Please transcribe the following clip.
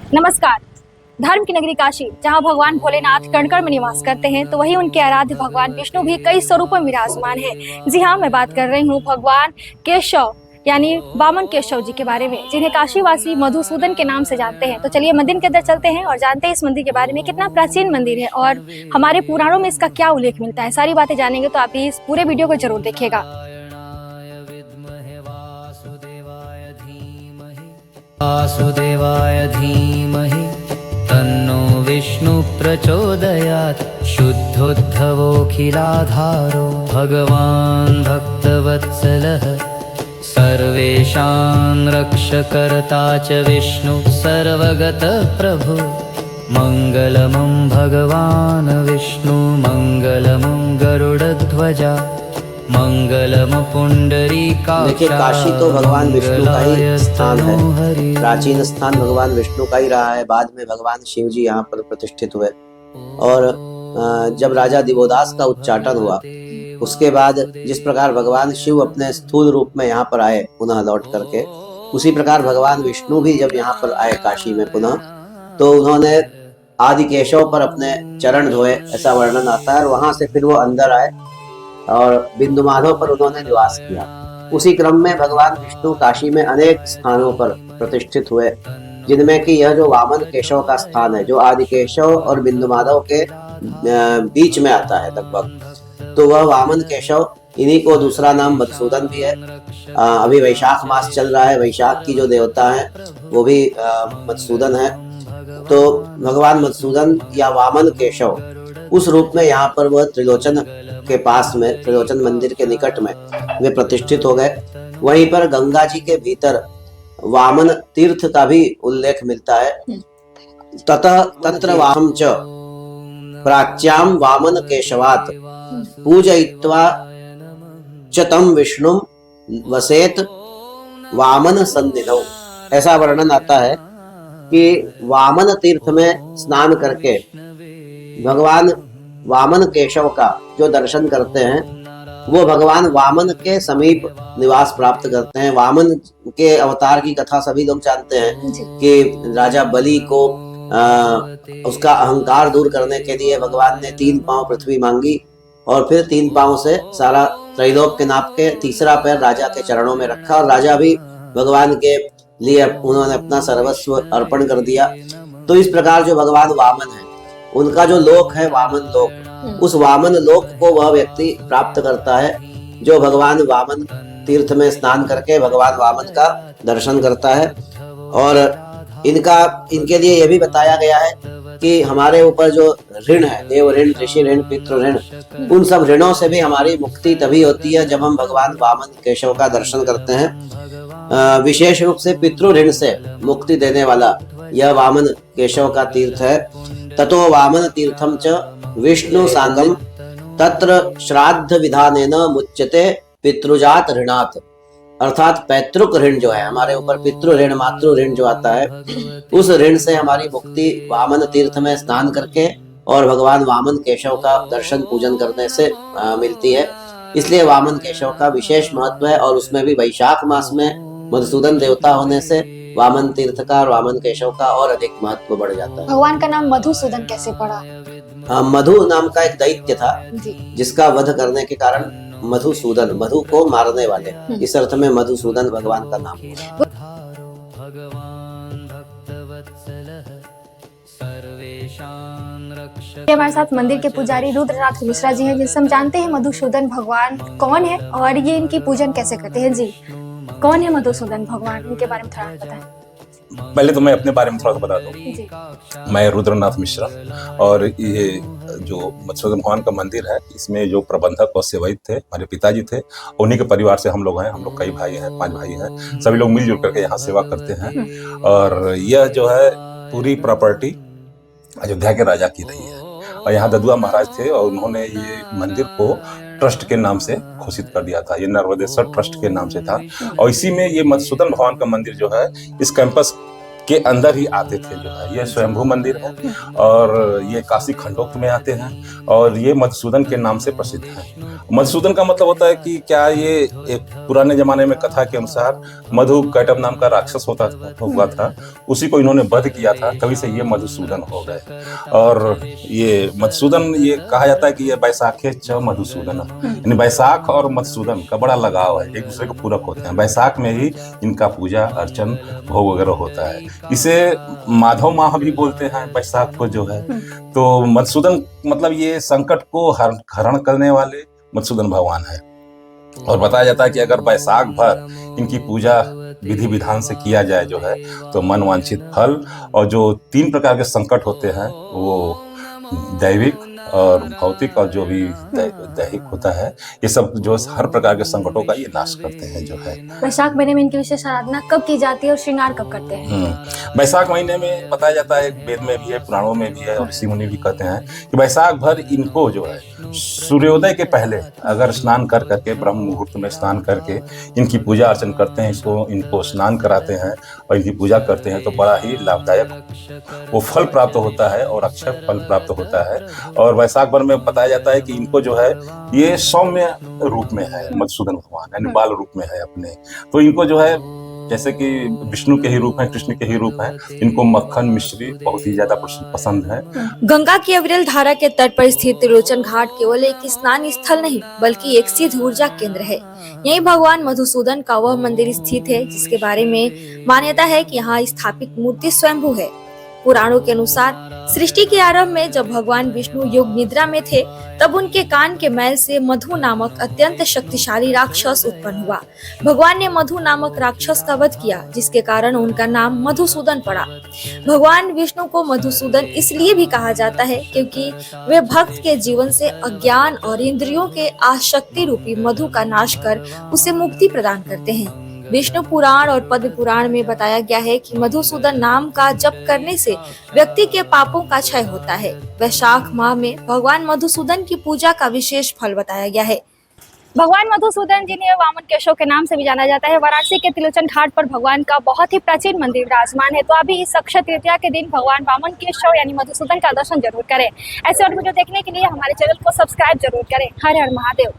नमस्कार। धर्म की नगरी काशी, जहां भगवान भोलेनाथ कण-कण में निवास करते हैं, तो वहीं उनके आराध्य भगवान विष्णु भी कई स्वरूपों में विराजमान हैं। जी हाँ, मैं बात कर रही हूँ भगवान केशव यानी वामन केशव जी के बारे में, जिन्हें काशीवासी मधुसूदन के नाम से जानते हैं। तो चलिए मंदिर के अंदर चलते हैं और जानते हैं इस मंदिर के बारे में, कितना प्राचीन मंदिर है और हमारे पुराणों में इसका क्या उल्लेख मिलता है। सारी बातें जानेंगे, तो आप इस पूरे वीडियो को जरूर देखिएगा। वासुदेवाय धीमहि तन्नो विष्णु प्रचोदयात्। शुद्धोद्धवोऽखिलाधारो भगवान् भक्तवत्सलः सर्वेषां रक्षकर्ता च विष्णु सर्वगतप्रभु। मङ्गलमं भगवान् विष्णु मङ्गलमं गरुडध्वजा मंगलम पुंडरीकाक्ष। देखिए, काशी तो भगवान विष्णु का ही स्थान है। प्राचीन स्थान भगवान विष्णु का ही रहा है। बाद में भगवान शिव जी यहाँ पर प्रतिष्ठित हुए और जब राजा दिवोदास का उच्चाटन हुआ, उसके बाद जिस प्रकार भगवान शिव अपने स्थूल रूप में यहाँ पर आए पुनः लौट करके, उसी प्रकार भगवान विष्णु भी जब यहाँ पर आए काशी में पुनः, तो उन्होंने आदि केशव पर अपने चरण धोए, ऐसा वर्णन आता है। और वहां से फिर वो अंदर आए और बिंदु माधव पर उन्होंने निवास किया। उसी क्रम में भगवान विष्णु काशी में अनेक स्थानों पर प्रतिष्ठित हुए, जिनमें कि यह जो वामन केशव का स्थान है, जो आदि केशव और बिंदु माधव के बीच में आता है लगभग, तो वह वामन केशव, इन्हीं को दूसरा नाम मधुसूदन भी है। अभी वैशाख मास चल रहा है, वैशाख की जो देवता है वो भी मधुसूदन है। तो भगवान मधुसूदन या वामन केशव उस रूप में यहाँ पर वह त्रिलोचन के पास में, त्रिलोचन मंदिर के निकट में वे प्रतिष्ठित हो गए। वहीं पर गंगा जी के भीतर वामन तीर्थ का भी उल्लेख मिलता है। ततः तत्र वाहम च प्राच्याम वामन केशवात पूजयित्वा च तम विष्णु वसेत वामन सन्निधौ। ऐसा वर्णन आता है कि वामन तीर्थ में स्नान करके भगवान वामन केशव का जो दर्शन करते हैं, वो भगवान वामन के समीप निवास प्राप्त करते हैं। वामन के अवतार की कथा सभी लोग जानते हैं कि राजा बलि को उसका अहंकार दूर करने के लिए भगवान ने 3 पांव पृथ्वी मांगी और फिर 3 पांव से सारा त्रैलोक्य नाप के तीसरा पैर राजा के चरणों में रखा और राजा भी भगवान के लिए उन्होंने अपना सर्वस्व अर्पण कर दिया। तो इस प्रकार जो भगवान वामन है, उनका जो लोक है वामन लोक, उस वामन लोक को वह व्यक्ति प्राप्त करता है जो भगवान वामन तीर्थ में स्नान करके भगवान वामन का दर्शन करता है। और इनके लिए यह भी बताया गया है कि हमारे ऊपर जो ऋण है, देव ऋण, ऋषि ऋण, पितृ ऋण, उन सब ऋणों से भी हमारी मुक्ति तभी होती है जब हम भगवान वामन केशव का दर्शन करते हैं। विशेष रूप से पितृ ऋण से मुक्ति देने वाला यह वामन केशव का तीर्थ है। ततो वामन तीर्थम च विष्णु सांगम तत्र श्राद्ध विधानेन मुच्यते पितृजात ऋणात्। अर्थात पैतृक ऋण जो है, हमारे ऊपर पितृ ऋण, मातृ ऋण जो आता है, उस ऋण से हमारी मुक्ति वामन तीर्थ में स्नान करके और भगवान वामन केशव का दर्शन पूजन करने से मिलती है। इसलिए वामन केशव का विशेष महत्व है और उसमें भी वैशाख मास में मधुसूदन देवता होने से वामन तीर्थ का और वामन केशव का और अधिक महत्व बढ़ जाता है। भगवान का नाम मधुसूदन कैसे पड़ा? मधु नाम का एक दैत्य था जिसका वध करने के कारण मधुसूदन, मधु को मारने वाले, इस अर्थ में मधुसूदन भगवान का नाम है। हमारे साथ मंदिर के पुजारी रुद्रनाथ मिश्रा जी हैं, जिनसे हम जानते हैं मधुसूदन भगवान कौन है और ये इनकी पूजन कैसे करते हैं। जी, कौन है मधुसूदन भगवान, इनके बारे में थोड़ा बताएं। पहले तो मैं अपने बारे में थोड़ा सा बता दूं। मैं रुद्रनाथ मिश्रा, और ये जो मधुसूदन भगवान का मंदिर है, इसमें जो प्रबंधक और सेवक थे हमारे पिताजी थे, उन्हीं के परिवार से हम लोग हैं। हम लोग कई भाई हैं, 5 भाई हैं, सभी लोग मिलजुल करके यहाँ सेवा करते हैं। और यह जो है पूरी प्रॉपर्टी अयोध्या के राजा की रही है और यहाँ ददुआ महाराज थे और उन्होंने ये मंदिर को ट्रस्ट के नाम से घोषित कर दिया था। ये नर्मदेश्वर ट्रस्ट के नाम से था और इसी में ये मधुसूदन भगवान का मंदिर जो है इस कैंपस के अंदर ही आते थे जो है। ये स्वयंभू मंदिर है और ये काशी खंडोक्त में आते हैं और ये मधुसूदन के नाम से प्रसिद्ध है। मधुसूदन का मतलब होता है कि क्या ये एक पुराने जमाने में कथा के अनुसार मधु कैटभ नाम का राक्षस हुआ था, उसी को इन्होंने वध किया था, तभी से ये मधुसूदन हो गए। और ये मधुसूदन ये कहा जाता है कि ये बैसाखे च मधुसूदन, यानी बैसाख और मधुसूदन का बड़ा लगाव है, एक दूसरे को पूरक होते हैं। बैसाख में ही इनका पूजा अर्चन भोग वगैरह होता है। इसे माधव माह भी बोलते हैं बैसाख को जो है। तो मधुसूदन मतलब ये संकट को हरण करने वाले मधुसूदन भगवान है। और बताया जाता है कि अगर बैसाख भर इनकी पूजा विधि विधान से किया जाए जो है तो मन वांछित फल, और जो 3 प्रकार के संकट होते हैं वो दैविक और भौतिक और जो भी दैहिक होता है, ये सब जो हर प्रकार के संकटों का ये नाश करते हैं जो है। वैशाख महीने में इनकी विशेष आराधना कब की जाती है और श्रृंगार कब करते हैं? वैशाख महीने में बताया जाता है, वेद में भी है, पुराणों में भी है और ऋषि मुनि भी कहते हैं कि वैशाख भर इनको जो है सूर्योदय के पहले अगर स्नान कर करके ब्रह्म मुहूर्त में स्नान करके इनकी पूजा अर्चन करते हैं, इनको स्नान कराते हैं और इनकी पूजा करते हैं तो बड़ा ही लाभदायक वो फल प्राप्त होता है और अक्षय फल प्राप्त होता है। और वैशाख भर में बताया जाता है कि इनको जो है ये सौम्य रूप में है मधुसूदन भगवान, यानी बाल रूप में है अपने। तो इनको जो है जैसे कि विष्णु के ही रूप हैं, कृष्ण के ही रूप हैं, इनको मक्खन मिश्री बहुत ही ज्यादा पसंद है। गंगा की अविरल धारा के तट पर स्थित त्रिलोचन घाट केवल एक स्नान स्थल नहीं बल्कि एक सिद्ध ऊर्जा केंद्र है। यही भगवान मधुसूदन का वह मंदिर स्थित है जिसके बारे में मान्यता है कि यहाँ स्थापित मूर्ति स्वयंभू है। पुराणों के अनुसार सृष्टि के आरंभ में जब भगवान विष्णु योग निद्रा में थे तब उनके कान के मैल से मधु नामक अत्यंत शक्तिशाली राक्षस उत्पन्न हुआ। भगवान ने मधु नामक राक्षस का वध किया जिसके कारण उनका नाम मधुसूदन पड़ा। भगवान विष्णु को मधुसूदन इसलिए भी कहा जाता है क्योंकि वे भक्त के जीवन से अज्ञान और इंद्रियों के आसक्ति रूपी मधु का नाश कर उसे मुक्ति प्रदान करते हैं। विष्णु पुराण और पद्म पुराण में बताया गया है कि मधुसूदन नाम का जप करने से व्यक्ति के पापों का क्षय होता है। वैशाख माह में भगवान मधुसूदन की पूजा का विशेष फल बताया गया है। भगवान मधुसूदन जिन्हें वामन केशव के नाम से भी जाना जाता है, वाराणसी के त्रिलोचन घाट पर भगवान का बहुत ही प्राचीन मंदिर विराजमान है। तो अभी इस अक्षय तृतीया के दिन भगवान वामन केशव यानी मधुसूदन का दर्शन जरूर करें। ऐसे और वीडियो देखने के लिए हमारे चैनल को सब्सक्राइब जरूर करें। हर हर महादेव।